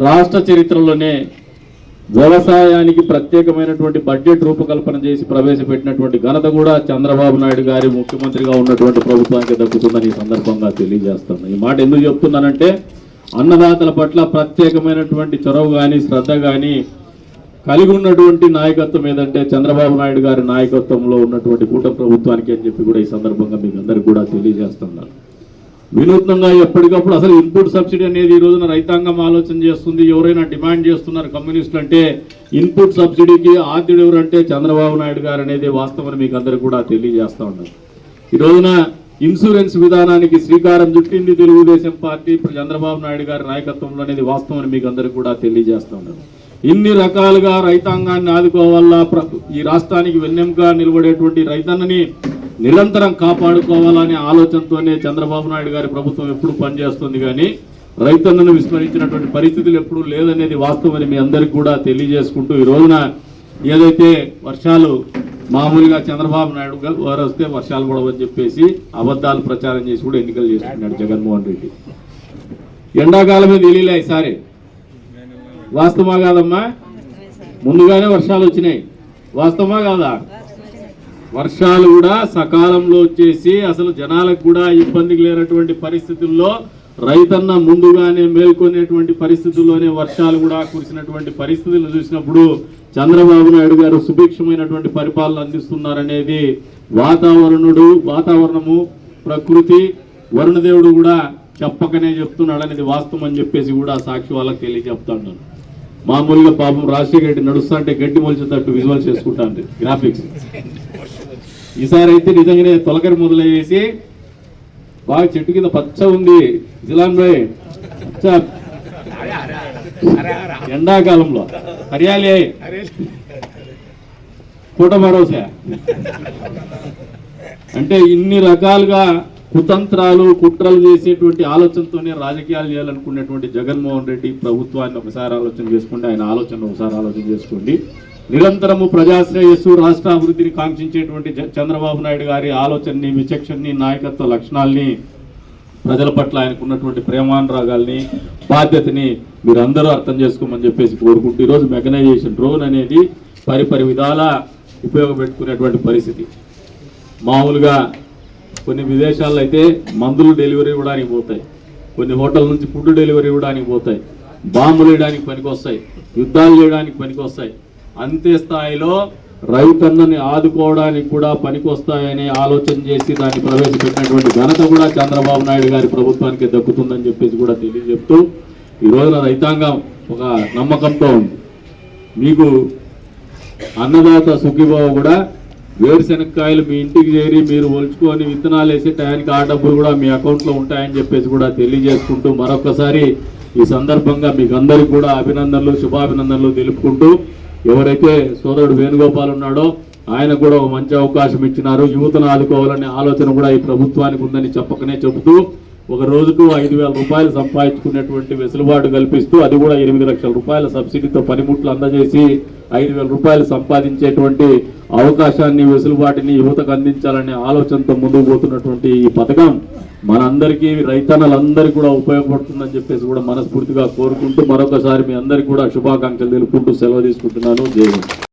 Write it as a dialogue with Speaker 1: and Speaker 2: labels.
Speaker 1: రాష్ట్ర చరిత్రలోనే వ్యవసాయానికి ప్రత్యేకమైనటువంటి బడ్జెట్ రూపకల్పన చేసి ప్రవేశపెట్టినటువంటి ఘనత కూడా చంద్రబాబు నాయుడు గారి ముఖ్యమంత్రిగా ఉన్నటువంటి ప్రభుత్వానికి దక్కుతుందని ఈ సందర్భంగా తెలియజేస్తాను. ఈ మాట ఎందుకు చెప్తున్నానంటే అన్నదాతల పట్ల ప్రత్యేకమైనటువంటి చొరవ కానీ శ్రద్ధ కానీ కలిగి ఉన్నటువంటి నాయకత్వం ఏదంటే చంద్రబాబు నాయుడు గారి నాయకత్వంలో ఉన్నటువంటి కూటమి ప్రభుత్వానికి అని చెప్పి కూడా ఈ సందర్భంగా మీకు అందరికీ కూడా తెలియజేస్తున్నాను. వినూత్నంగా ఎప్పటికప్పుడు అసలు ఇన్పుట్ సబ్సిడీ అనేది ఈ రోజున రైతాంగం ఆలోచన చేస్తుంది. ఎవరైనా డిమాండ్ చేస్తున్నారు కమ్యూనిస్టులు అంటే ఇన్పుట్ సబ్సిడీకి ఆద్యుడు ఎవరంటే చంద్రబాబు నాయుడు గారు అనేది వాస్తవం మీకు అందరికీ కూడా తెలియజేస్తా ఉన్నారు. ఈ రోజున ఇన్సూరెన్స్ విధానానికి శ్రీకారం చుట్టింది తెలుగుదేశం పార్టీ చంద్రబాబు నాయుడు గారి నాయకత్వంలో అనేది వాస్తవం మీకు అందరికీ కూడా తెలియజేస్తా ఉన్నారు. ఇన్ని రకాలుగా రైతాంగాన్ని ఆదుకోవాలా, ఈ రాష్ట్రానికి వెన్నెముగా నిలబడేటువంటి రైతన్నని నిరంతరం కాపాడుకోవాలనే ఆలోచనతోనే చంద్రబాబు నాయుడు గారి ప్రభుత్వం ఎప్పుడు పనిచేస్తుంది. కానీ రైతన్నను విస్మరించినటువంటి పరిస్థితులు ఎప్పుడు లేదనేది వాస్తవం మీ అందరికీ కూడా తెలియజేసుకుంటూ ఈ రోజున ఏదైతే వర్షాలు మామూలుగా చంద్రబాబు నాయుడు వారు వస్తే వర్షాలు పడవని చెప్పేసి అబద్ధాలు ప్రచారం చేసి కూడా ఎన్నికలు చేస్తున్నాడు జగన్మోహన్ రెడ్డి. ఎండాకాలమే తెలియలే ఈసారి, వాస్తవమా కాదమ్మా? ముందుగానే వర్షాలు వచ్చినాయి, వాస్తవమా కాదా? వర్షాలు కూడా సకాలంలో వచ్చేసి అసలు జనాలకు కూడా ఇబ్బందికి లేనటువంటి పరిస్థితుల్లో రైతన్న ముందుగానే మేల్కొనేటువంటి పరిస్థితుల్లోనే వర్షాలు కూడా కురిసినటువంటి పరిస్థితులు చూసినప్పుడు చంద్రబాబు నాయుడు గారు సుభిక్షమైనటువంటి పరిపాలన అందిస్తున్నారనేది వాతావరణము ప్రకృతి వరుణదేవుడు కూడా చెప్పకనే చెప్తున్నాడు అనేది వాస్తవం అని చెప్పేసి కూడా సాక్షి వాళ్ళకి తెలియజెప్తాను. మామూలుగా పాపం రాజశేఖర రెడ్డి నడుస్తా అంటే గడ్డి మొలిచేటట్టు విజువల్ చేసుకుంటా అంటే గ్రాఫిక్స్. ఈసారి అయితే నిజంగానే తొలకరి మొదలయ్యేసి బాగా చెట్టు కింద పచ్చ ఉంది జిలాన్ భాయ్, ఎండాకాలంలో హరియాలి కూట భరోసా అంటే ఇన్ని రకాలుగా కుతంత్రాలు కుట్రలు చేసేటువంటి ఆలోచనతోనే రాజకీయాలు చేయాలనుకునేటువంటి జగన్మోహన్ రెడ్డి ప్రభుత్వాన్ని ఒకసారి ఆలోచన చేసుకోండి, ఆయన ఆలోచన ఒకసారి ఆలోచన చేసుకోండి. నిరంతరము ప్రజాశ్రేయస్సు రాష్ట్ర అభివృద్ధిని కాంక్షించేటువంటి చంద్రబాబు నాయుడు గారి ఆలోచనని విచక్షణని నాయకత్వ లక్షణాలని ప్రజల పట్ల ఆయనకున్నటువంటి ప్రేమానురాగాల్ని బాధ్యతని మీరు అందరూ అర్థం చేసుకోమని చెప్పేసి కోరుకుంటూ ఈరోజు మెకనైజేషన్ డ్రోన్ అనేది పరిపరి విధాల ఉపయోగపెట్టుకునేటువంటి పరిస్థితి. మామూలుగా కొన్ని విదేశాల్లో అయితే మందులు డెలివరీ ఇవ్వడానికి పోతాయి, కొన్ని హోటల్ నుంచి ఫుడ్ డెలివరీ ఇవ్వడానికి పోతాయి, బాంబులు వేయడానికి పనికొస్తాయి, యుద్ధాలు చేయడానికి పనికొస్తాయి. అంతే స్థాయిలో రైతన్నని ఆదుకోవడానికి కూడా పనికొస్తాయని ఆలోచన చేసి దాన్ని ప్రవేశపెట్టినటువంటి ఘనత కూడా చంద్రబాబు నాయుడు గారి ప్రభుత్వానికి దక్కుతుందని చెప్పేసి కూడా తెలియజెప్తూ ఈ రోజున రైతాంగం ఒక నమ్మకంతో ఉంది. మీకు అన్నదాత సుఖీభావ కూడా వేరుశెనక్కాయలు మీ ఇంటికి చేరి మీరు ఒలుచుకొని విత్తనాలు వేసే టయానికి ఆ డబ్బులు కూడా మీ అకౌంట్లో ఉంటాయని చెప్పేసి కూడా తెలియజేసుకుంటూ మరొకసారి ఈ సందర్భంగా మీకు అందరికీ కూడా అభినందనలు శుభాభినందనలు తెలుపుకుంటూ ఎవరైతే సోదరుడు వేణుగోపాల్ ఉన్నాడో ఆయన కూడా ఒక మంచి అవకాశం ఇచ్చినారు. యువతను ఆదుకోవాలనే ఆలోచన కూడా ఈ ప్రభుత్వానికి ఉందని చెప్పకనే చెబుతూ ఒక రోజుకు 5,000 రూపాయలు సంపాదించుకునేటువంటి వెసులుబాటు కల్పిస్తూ అది కూడా 8 లక్షల రూపాయల సబ్సిడీతో పనిముట్లు అందజేసి 5,000 రూపాయలు సంపాదించేటువంటి అవకాశాన్ని వెసులుబాటుని యువతకు అందించాలనే ఆలోచనతో ముందుకు పోతున్నటువంటి ఈ పథకం మనందరికీ రైతన్నలందరికీ కూడా ఉపయోగపడుతుందని చెప్పేసి కూడా మనస్ఫూర్తిగా కోరుకుంటూ మరొకసారి మీ అందరికీ కూడా శుభాకాంక్షలు తెలుపుకుంటూ సెలవు తీసుకుంటున్నాను. జై హింద్.